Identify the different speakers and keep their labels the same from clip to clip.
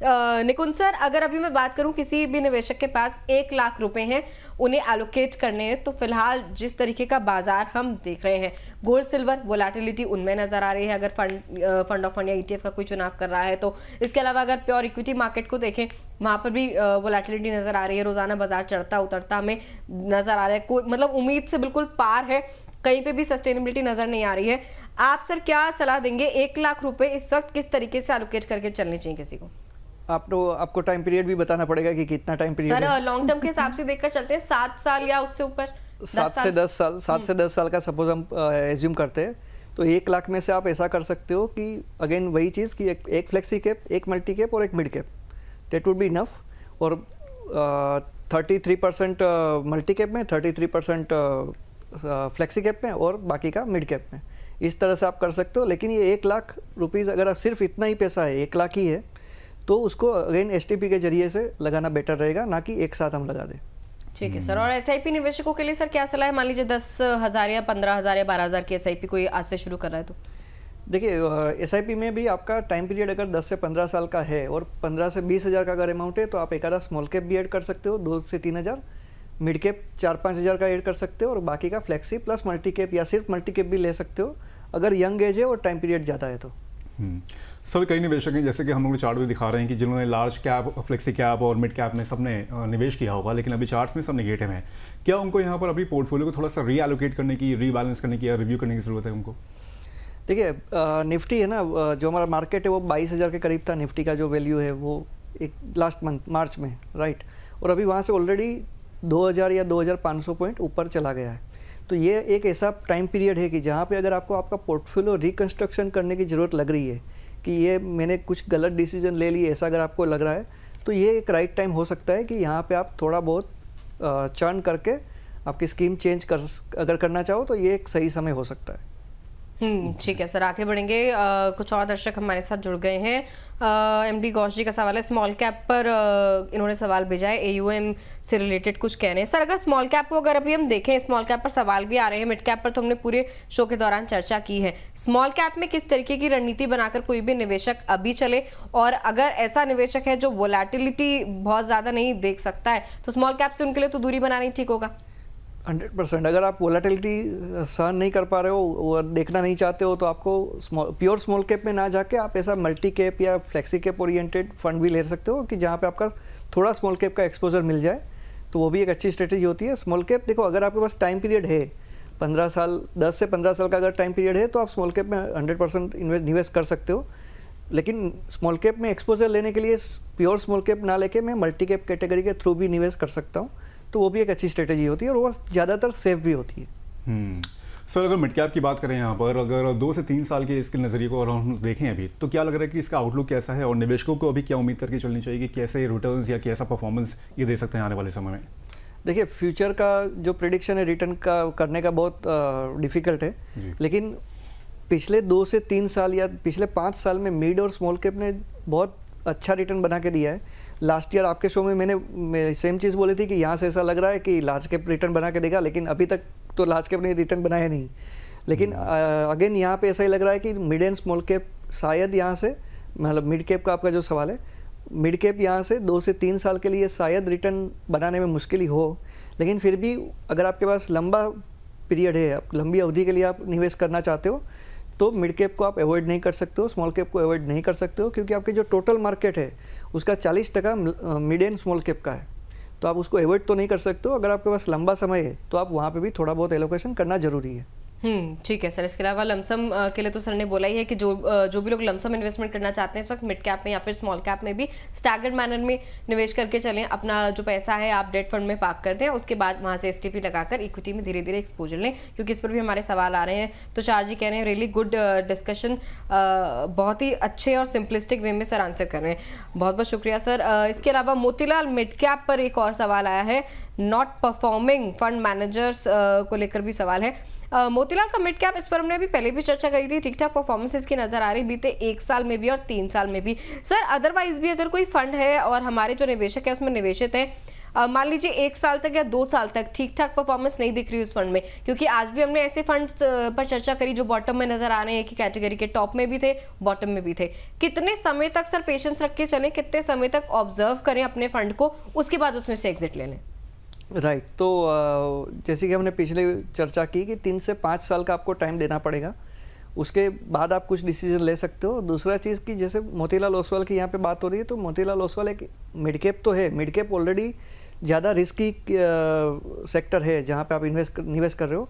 Speaker 1: निकुंज sir, अगर अभी मैं बात करूं किसी भी निवेशक के पास 1 लाख रुपए हैं, उन्हें एलोकेट करने हैं, तो फिलहाल जिस तरीके का बाजार हम देख रहे हैं, गोल्ड सिल्वर वोलेटिलिटी उनमें नजर आ रही है अगर फंड ऑफ फंड या ईटीएफ का कोई चुनाव कर रहा है तो। इसके अलावा अगर प्योर इक्विटी मार्केट को देखें, वहां पर भी वोलेटिलिटी नजर आ रही है, रोजाना बाजार चढ़ता उतरता हमें नजर आ रहा है, कोई मतलब उम्मीद से बिल्कुल पार है, कहीं पे भी सस्टेनेबिलिटी नजर नहीं आ रही है। आप सर क्या सलाह देंगे, 1 लाख रुपए इस वक्त किस तरीके से एलोकेट करके चलने चाहिए किसी को?
Speaker 2: आपको टाइम पीरियड भी बताना पड़ेगा कि कितना time period
Speaker 1: sir long term के हिसाब से देखकर चलते हैं, 7 साल या उससे ऊपर,
Speaker 2: 7 से 10 साल का सपोज हम एज्यूम करते हैं, तो 1 लाख में से आप ऐसा कर सकते हो कि अगेन वही चीज़ कि एक फ्लेक्सी कैप, एक मल्टी कैप और एक mid cap, that would be enough. और 33% मल्टी कैप में, 33% फ्लेक्सी कैप में और बाकी का मिड कैप में, इस तरह से आप कर सकते हो। लेकिन ये 1 लाख रुपीज़ अगर सिर्फ इतना ही पैसा है, 1 लाख ही है, तो उसको अगेन एसटीपी के जरिए से लगाना बेटर रहेगा, ना कि एक साथ हम लगा दें।
Speaker 1: ठीक है सर। और एसआईपी निवेशकों के लिए सर क्या सलाह है? मान लीजिए 10,000 या 15,000 या 12,000 की एसआईपी कोई आज से शुरू कर रहा है तो?
Speaker 2: देखिए एसआईपी में भी आपका टाइम पीरियड अगर 10 से 15 साल का है और 15 से 20,000 का अगर अमाउंट है, तो आप एक आधा स्मॉल कैप भी ऐड कर सकते हो, 2 से 3,000, मिड कैप 4-5 हज़ार का ऐड कर सकते हो, और बाकी का फ्लेक्सी प्लस मल्टी कैप या सिर्फ मल्टी कैप भी ले सकते हो अगर यंग एज है और टाइम पीरियड ज़्यादा है तो।
Speaker 3: सर कई निवेशक हैं, जैसे कि हम लोग चार्ट में दिखा रहे हैं कि जिन्होंने लार्ज कैप, फ्लेक्सी कैप और मिड कैप में सबने निवेश किया होगा, लेकिन अभी चार्ट्स में सब नेगेटिव हैं, क्या उनको यहाँ पर अपनी पोर्टफोलियो को थोड़ा सा रीएलोकेट करने की, रीबैलेंस करने की या रिव्यू करने की ज़रूरत है उनको?
Speaker 2: देखिए निफ्टी है ना, जो हमारा मार्केट है वो 22,000 के करीब था, निफ्टी का जो वैल्यू है वो एक लास्ट मंथ मार्च में, राइट, और अभी वहाँ से ऑलरेडी 2,000 या 2,500 पॉइंट ऊपर चला गया है। तो ये एक ऐसा टाइम पीरियड है कि जहाँ पे अगर आपको आपका पोर्टफोलियो रिकंस्ट्रक्शन करने की ज़रूरत लग रही है कि ये मैंने कुछ गलत डिसीजन ले लिए, ऐसा अगर आपको लग रहा है, तो ये एक राइट टाइम हो सकता है कि यहाँ पे आप थोड़ा बहुत चर्न करके आपकी स्कीम चेंज कर, अगर करना चाहो तो ये एक सही समय हो सकता है।
Speaker 1: ठीक है सर, आगे बढ़ेंगे। कुछ और दर्शक हमारे साथ जुड़ गए हैं। एमडी घोष जी का सवाल है, स्मॉल कैप पर इन्होंने सवाल भेजा है, एयूएम से रिलेटेड कुछ कहने हैं। सर अगर स्मॉल कैप को अगर अभी हम देखें, स्मॉल कैप पर सवाल भी आ रहे हैं, मिड कैप पर तो हमने पूरे शो के दौरान चर्चा की है, स्मॉल कैप में किस तरीके की रणनीति बनाकर कोई भी निवेशक अभी चले, और अगर ऐसा निवेशक है जो वोलेटिलिटी बहुत ज़्यादा नहीं देख सकता है, तो स्मॉल कैप से उनके लिए तो दूरी बनानी ठीक होगा?
Speaker 2: 100%। अगर आप वोलेटिलिटी सहन नहीं कर पा रहे हो और देखना नहीं चाहते हो, तो आपको प्योर स्मॉल कैप में ना जाके आप ऐसा मल्टी कैप या फ्लेक्सी कैप ओरिएंटेड फंड भी ले सकते हो कि जहाँ पे आपका थोड़ा स्मॉल कैप का एक्सपोजर मिल जाए, तो वो भी एक अच्छी स्ट्रेटेजी होती है। स्मॉल कैप देखो, अगर आपके पास टाइम पीरियड है 15 साल, 10 से 15 साल का अगर टाइम पीरियड है, तो आप स्मॉल कैप में 100% निवेश कर सकते हो। लेकिन स्मॉल कैप में एक्सपोजर लेने के लिए प्योर स्मॉल कैप ना लेके मैं मल्टी कैप कैटेगरी के थ्रू भी निवेश कर सकता हूँ, तो वो भी एक अच्छी स्ट्रेटेजी होती है और वो ज़्यादातर सेफ भी होती है।
Speaker 3: सर अगर मिड कैप की बात करें यहाँ पर, अगर 2 से 3 साल के इसके नज़रिए को अगर हम देखें अभी, तो क्या लग रहा है कि इसका आउटलुक कैसा है और निवेशकों को अभी क्या उम्मीद करके चलनी चाहिए कि कैसे रिटर्न्स या कैसा परफॉर्मेंस ये दे सकते हैं आने वाले समय में?
Speaker 2: देखिए फ्यूचर का जो प्रेडिक्शन है रिटर्न का करने का बहुत डिफ़िकल्ट है, लेकिन पिछले 2 से 3 साल या पिछले 5 साल में मिड और स्मॉल कैप ने बहुत अच्छा रिटर्न बना के दिया है। लास्ट ईयर आपके शो में मैंने सेम चीज़ बोली थी कि यहाँ से ऐसा लग रहा है कि लार्ज कैप रिटर्न बना के देगा, लेकिन अभी तक तो लार्ज कैप ने रिटर्न बनाया नहीं। लेकिन अगेन यहाँ पे ऐसा ही लग रहा है कि मिड एंड स्मॉल कैप शायद यहाँ से, मतलब मिड कैप का आपका जो सवाल है, मिड कैप यहाँ से 2 से 3 साल के लिए शायद रिटर्न बनाने में मुश्किल ही हो, लेकिन फिर भी अगर आपके पास लंबा पीरियड है, आप लंबी अवधि के लिए आप निवेश करना चाहते हो, तो मिड कैप को आप अवॉइड नहीं कर सकते हो, स्मॉल कैप को अवॉइड नहीं कर सकते हो, क्योंकि आपकी जो टोटल मार्केट है उसका 40% मिड एंड स्मॉल कैप का है, तो आप उसको अवॉइड तो नहीं कर सकते हो। अगर आपके पास लंबा समय है तो आप वहाँ पे भी थोड़ा बहुत एलोकेशन करना जरूरी है।
Speaker 1: ठीक है सर। इसके अलावा लमसम के लिए तो सर ने बोला ही है कि जो भी लोग लमसम इन्वेस्टमेंट करना चाहते हैं, तो मिड कैप में या फिर स्मॉल कैप में भी स्टैगर्ड मैनर में निवेश करके चलें। अपना जो पैसा है आप डेट फंड में पार्क कर दें, उसके बाद वहां से एसटीपी लगाकर इक्विटी में धीरे धीरे एक्सपोजर लें, क्योंकि इस पर भी हमारे सवाल आ रहे हैं। तो चार जी कह रहे हैं रियली गुड डिस्कशन, बहुत ही अच्छे और सिंपलिस्टिक वे में सर आंसर कर रहे हैं, बहुत बहुत शुक्रिया सर। इसके अलावा मोतीलाल मिड कैप पर एक और सवाल आया है, नॉट परफॉर्मिंग फंड मैनेजर्स को लेकर भी सवाल है। मोतीलाल का मिड कैप, इस पर हमने अभी पहले भी चर्चा करी थी, ठीक ठाक परफॉर्मेंस इसकी नजर आ रही बीते 1 साल में भी और 3 साल में भी। सर अदरवाइज भी अगर कोई फंड है और हमारे जो निवेशक है उसमें निवेशित हैं, मान लीजिए 1 साल तक या 2 साल तक ठीक ठाक परफॉर्मेंस नहीं दिख रही उस फंड में, क्योंकि आज भी हमने ऐसे फंड्स पर चर्चा करी जो बॉटम में नजर आ रहे हैं कि कैटेगरी के टॉप में भी थे, बॉटम में भी थे, कितने समय तक सर पेशेंस रख के चलें, कितने समय तक ऑब्जर्व करें अपने फंड को, उसके बाद उसमें से एग्जिट ले लें?
Speaker 2: राइट, तो जैसे कि हमने पिछले चर्चा की कि 3 से 5 साल का आपको टाइम देना पड़ेगा, उसके बाद आप कुछ डिसीजन ले सकते हो। दूसरा चीज़ कि जैसे मोतीलाल ओसवाल की यहाँ पे बात हो रही है, तो मोतीलाल ओसवाल एक मिड कैप तो है, मिड कैप ऑलरेडी ज़्यादा रिस्की सेक्टर है जहाँ पे आप निवेश कर रहे हो,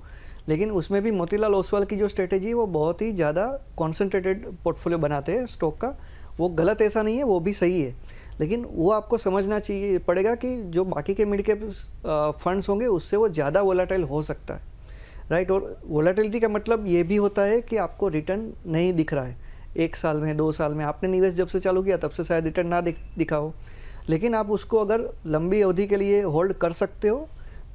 Speaker 2: लेकिन उसमें भी मोतीलाल ओसवाल की जो स्ट्रेटेजी है वो बहुत ही ज़्यादा कॉन्सेंट्रेटेड पोर्टफोलियो बनाते हैं स्टॉक का। वो गलत ऐसा नहीं है, वो भी सही है, लेकिन वो आपको समझना चाहिए पड़ेगा कि जो बाकी के मिड कैप फंड्स होंगे उससे वो ज़्यादा वोलेटाइल हो सकता है, राइट। और वोलेटिलिटी का मतलब ये भी होता है कि आपको रिटर्न नहीं दिख रहा है 1 साल में, 2 साल में। आपने निवेश जब से चालू किया तब से शायद रिटर्न ना दिखा हो, लेकिन आप उसको अगर लंबी अवधि के लिए होल्ड कर सकते हो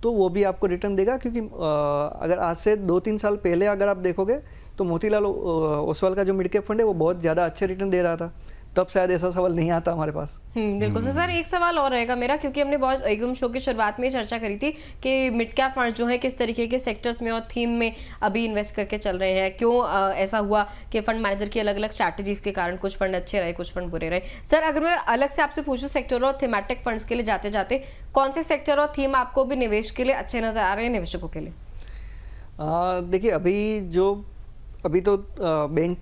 Speaker 2: तो वो भी आपको रिटर्न देगा। क्योंकि अगर आज से 2-3 साल पहले अगर आप देखोगे तो मोतीलाल ओसवाल का जो मिड कैप फंड है वो बहुत ज़्यादा अच्छे रिटर्न दे रहा था, तब शायद ऐसा सवाल नहीं आता हमारे पास।
Speaker 1: बिल्कुल सर, एक सवाल और रहेगा मेरा, क्योंकि हमने बहुत एकदम शो की शुरुआत में चर्चा करी थी कि मिड कैप फंड जो है किस तरीके के सेक्टर्स में और थीम में अभी इन्वेस्ट करके चल रहे हैं, क्यों ऐसा हुआ कि फंड मैनेजर की अलग अलग स्ट्रैटेजीज के कारण कुछ फंड अच्छे रहे, कुछ फंड बुरे रहे। सर, अगर मैं अलग से आपसे पूछूं सेक्टर और थीमेटिक फंड्स के लिए जाते जाते, कौन से सेक्टर और थीम आपको भी निवेश के लिए अच्छे नजर आ रहे हैं निवेशकों के लिए?
Speaker 2: देखिए, अभी तो बैंक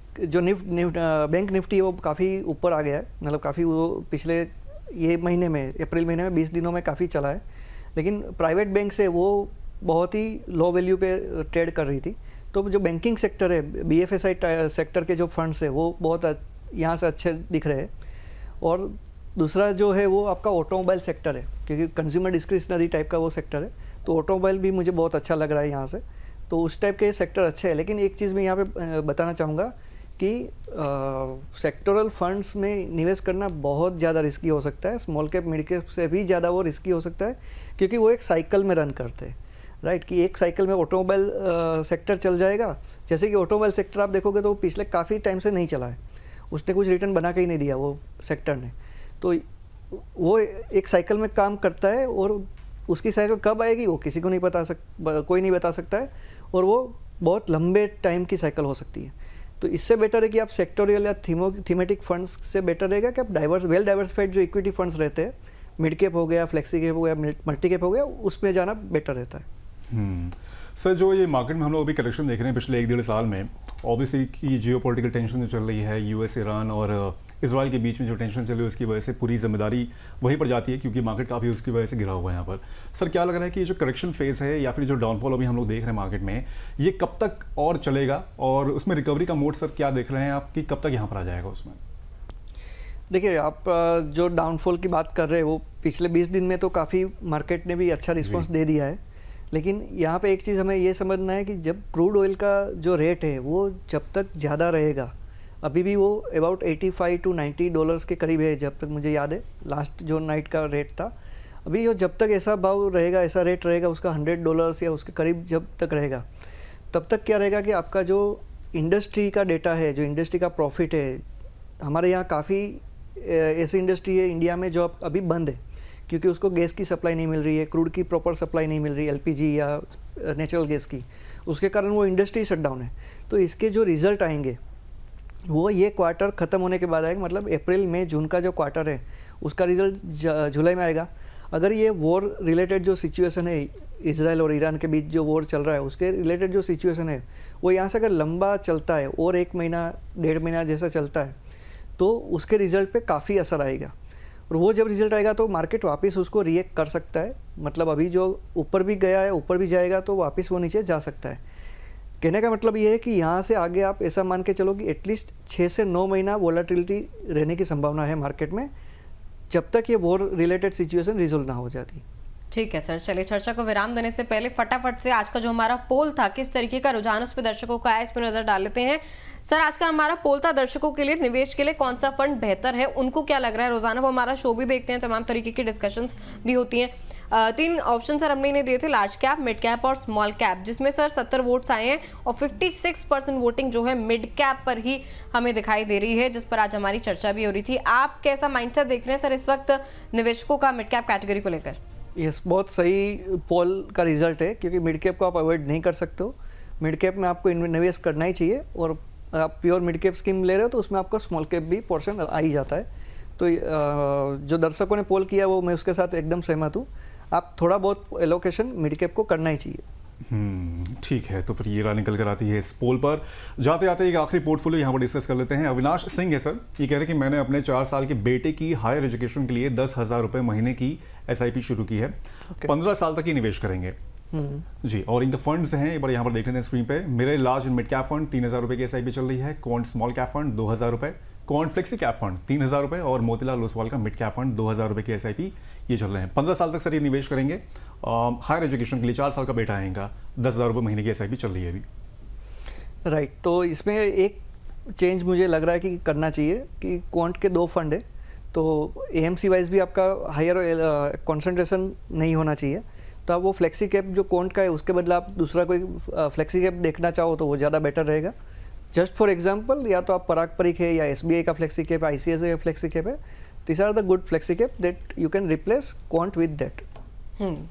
Speaker 2: बैंक निफ्टी है वो काफ़ी ऊपर आ गया है, मतलब काफ़ी वो पिछले ये महीने में, अप्रैल महीने में 20 दिनों में काफ़ी चला है। लेकिन प्राइवेट बैंक से वो बहुत ही लो वैल्यू पे ट्रेड कर रही थी। तो जो बैंकिंग सेक्टर है, BFSI सेक्टर के जो फंड्स है वो बहुत यहाँ से अच्छे दिख रहे हैं। और दूसरा जो है वो आपका ऑटोमोबाइल सेक्टर है, क्योंकि कंज्यूमर डिस्क्रिशनरी टाइप का वो सेक्टर है, तो ऑटोमोबाइल भी मुझे बहुत अच्छा लग रहा है यहाँ से। तो उस टाइप के सेक्टर अच्छे हैं। लेकिन एक चीज़ मैं यहाँ पे बताना चाहूँगा कि सेक्टोरल फंड्स में निवेश करना बहुत ज़्यादा रिस्की हो सकता है, स्मॉल कैप मिड कैप से भी ज़्यादा वो रिस्की हो सकता है, क्योंकि वो एक साइकिल में रन करते हैं, राइट। कि एक साइकिल में ऑटोमोबाइल सेक्टर चल जाएगा, जैसे कि ऑटोमोबाइल सेक्टर आप देखोगे तो पिछले काफ़ी टाइम से नहीं चला है, उसने कुछ रिटर्न बना के ही नहीं दिया वो सेक्टर ने। तो वो एक साइकिल में काम करता है, और उसकी साइकिल कब आएगी वो किसी को नहीं कोई नहीं बता सकता है, और वो बहुत लंबे टाइम की साइकिल हो सकती है। तो इससे बेटर है कि आप सेक्टोरियल या थीमेटिक फंड्स से बेटर रहेगा कि आप वेल डाइवर्सिफाइड जो इक्विटी फंड्स रहते हैं, मिड कैप हो गया, फ्लेक्सी कैप हो गया, मल्टी कैप हो गया, उसमें जाना बेटर रहता है।
Speaker 3: सर, जो ये मार्केट में हम लोग अभी करेक्शन देख रहे हैं पिछले 1-1.5 साल में, ऑब्वियसली की जियोपॉलिटिकल टेंशन जो चल रही है, US ईरान और इजराइल के बीच में जो टेंशन चल रही है उसकी वजह से पूरी जिम्मेदारी वहीं पर जाती है, क्योंकि मार्केट काफ़ी उसकी वजह से गिरा हुआ है यहाँ पर। सर, क्या लग रहा है कि ये जो करेक्शन फेज़ है या फिर जो डाउनफॉल अभी हम लोग देख रहे हैं मार्केट में, ये कब तक और चलेगा, और उसमें रिकवरी का मोड सर क्या देख रहे हैं आप कि कब तक यहाँ पर आ जाएगा उसमें?
Speaker 2: देखिए, आप जो डाउनफॉल की बात कर रहे हैं वो पिछले 20 दिन में तो काफ़ी मार्केट ने भी अच्छा रिस्पॉन्स दे दिया है। लेकिन यहाँ पे एक चीज़ हमें ये समझना है कि जब क्रूड ऑयल का जो रेट है वो जब तक ज़्यादा रहेगा, अभी भी वो अबाउट $85 to $90 के करीब है, जब तक मुझे याद है लास्ट जो नाइट का रेट था। अभी वो जब तक ऐसा भाव रहेगा, ऐसा रेट रहेगा उसका $100 या उसके करीब जब तक रहेगा, तब तक क्या रहेगा कि आपका जो इंडस्ट्री का डेटा है, जो इंडस्ट्री का प्रॉफिट है, हमारे यहाँ काफ़ी ऐसी इंडस्ट्री है इंडिया में जो अभी बंद है, क्योंकि उसको गैस की सप्लाई नहीं मिल रही है, क्रूड की प्रॉपर सप्लाई नहीं मिल रही, LPG या नेचुरल गैस की, उसके कारण वो इंडस्ट्री शटडाउन है। तो इसके जो रिज़ल्ट आएंगे वो ये क्वार्टर ख़त्म होने के बाद आएगा, मतलब अप्रैल मई जून का जो क्वार्टर है उसका रिज़ल्ट जुलाई में आएगा। अगर ये वॉर रिलेटेड जो सिचुएशन है, इजराइल और ईरान के बीच जो वॉर चल रहा है उसके रिलेटेड जो सिचुएशन है वो यहाँ से अगर लंबा चलता है और 1 महीना 1.5 महीना जैसा चलता है, तो उसके रिज़ल्ट पे काफ़ी असर आएगा। और वो जब रिज़ल्ट आएगा तो मार्केट वापस उसको रिएक्ट कर सकता है, मतलब अभी जो ऊपर भी गया है, ऊपर भी जाएगा तो वापस वो नीचे जा सकता है। कहने का मतलब ये है कि यहाँ से आगे आप ऐसा मान के चलो कि एटलीस्ट 6 से 9 महीना वोलेटिलिटी रहने की संभावना है मार्केट में, जब तक ये वॉर रिलेटेड सिचुएशन रिजोल्व ना हो जाती।
Speaker 1: ठीक है सर, चलिए चर्चा को विराम देने से पहले फटाफट से आज का जो हमारा पोल था, किस तरीके का रुझान उस पर दर्शकों का आया, इस पर नजर डाल लेते हैं। सर, आज का हमारा पोल था दर्शकों के लिए, निवेश के लिए कौन सा फंड बेहतर है, उनको क्या लग रहा है। रोजाना वो हमारा शो भी देखते हैं, तमाम तरीके की डिस्कशंस भी होती हैं। 3 ऑप्शन सर हमने इन्हें दिए थे, लार्ज कैप, मिड कैप और स्मॉल कैप, जिसमें सर 70 वोट्स आए हैं और 56% वोटिंग जो है मिड कैप पर ही हमें दिखाई दे रही है, जिस पर आज हमारी चर्चा भी हो रही थी। आप कैसा माइंडसेट देख रहे हैं सर इस वक्त निवेशकों का मिड कैप कैटेगरी को लेकर?
Speaker 2: यस, बहुत सही पोल का रिजल्ट है, क्योंकि मिड कैप को आप अवॉइड नहीं कर सकते हो। मिड कैप में आपको निवेश करना ही चाहिए, और आप प्योर मिड कैप स्कीम ले रहे हो तो उसमें आपका स्मॉल कैप भी पोर्शन आ ही जाता है। तो जो दर्शकों ने पोल किया वो मैं उसके साथ एकदम सहमत हूँ। आप थोड़ा बहुत एलोकेशन मिड कैप को करना ही चाहिए।
Speaker 3: ठीक है, तो फिर ये राय निकल कर आती है इस पोल पर। जाते जाते एक आखिरी पोर्टफोलियो यहाँ पर डिस्कस कर लेते हैं। अविनाश सिंह है सर, ये कह रहे हैं कि मैंने अपने 4 साल के बेटे की हायर एजुकेशन के लिए 10,000 रुपये महीने की SIP शुरू की है। 15 साल तक ये निवेश करेंगे जी। और इनके फंड्स हैं, एक बार यहाँ पर देख लेते हैं स्क्रीन पे। मेरे large and mid cap fund 3,000 रुपये की SIP चल रही है, क्वांट स्मॉल कैप फंड 2,000 रुपये, क्वांट फ्लेक्सी कैप फंड 3,000 रुपये और मोतीलाल ओसवाल का मिड कैप फंड 2,000 रुपये की SIP ये चल रहे हैं। 15 साल तक सर ये निवेश करेंगे। हायर एजुकेशन के लिए 4 साल का बेटा है इनका, 10,000 रुपये महीने की SIP चल रही है अभी।
Speaker 2: राइट, तो इसमें एक चेंज मुझे लग रहा है कि करना चाहिए कि क्वांट के 2 फंड है, तो AMC वाइज भी आपका हायर कंसंट्रेशन नहीं होना चाहिए। तो आप वो फ्लेक्सी कैप जो क्वांट का है उसके बदले आप दूसरा कोई फ्लेक्सी कैप देखना चाहो तो वो ज़्यादा बेटर रहेगा। जस्ट फॉर एग्जांपल, या तो आप पराग परिक है, या SBI का फ्लेक्सी कैप, ICICI का फ्लेक्सी कैप है। This are the good flexi cap that you can replace quant with that.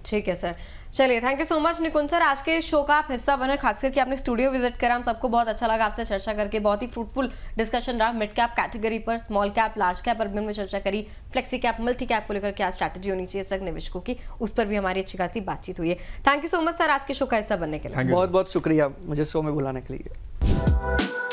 Speaker 1: ठीक है सर, चलिए thank you so much Nikunj sir, आज के शो का आप हिस्सा बने, खासकर कि आपने स्टूडियो विजिट करा। हम सबको बहुत अच्छा लगा आपसे चर्चा करके, बहुत ही फ्रूटफुल डिस्कशन रहा। मिड कैप कैटेगरी पर, small cap, large cap, urban में चर्चा करी, फ्लेक्सी कैप, मल्टी कैप को लेकर क्या स्ट्रैटेजी होनी चाहिए सर निवेशकों की, उस पर भी हमारी अच्छी खासी बातचीत हुई है। Thank you so much sir आज के शो का हिस्सा बनने के लिए।
Speaker 2: बहुत बहुत शुक्रिया मुझे शो में बुलाने के लिए।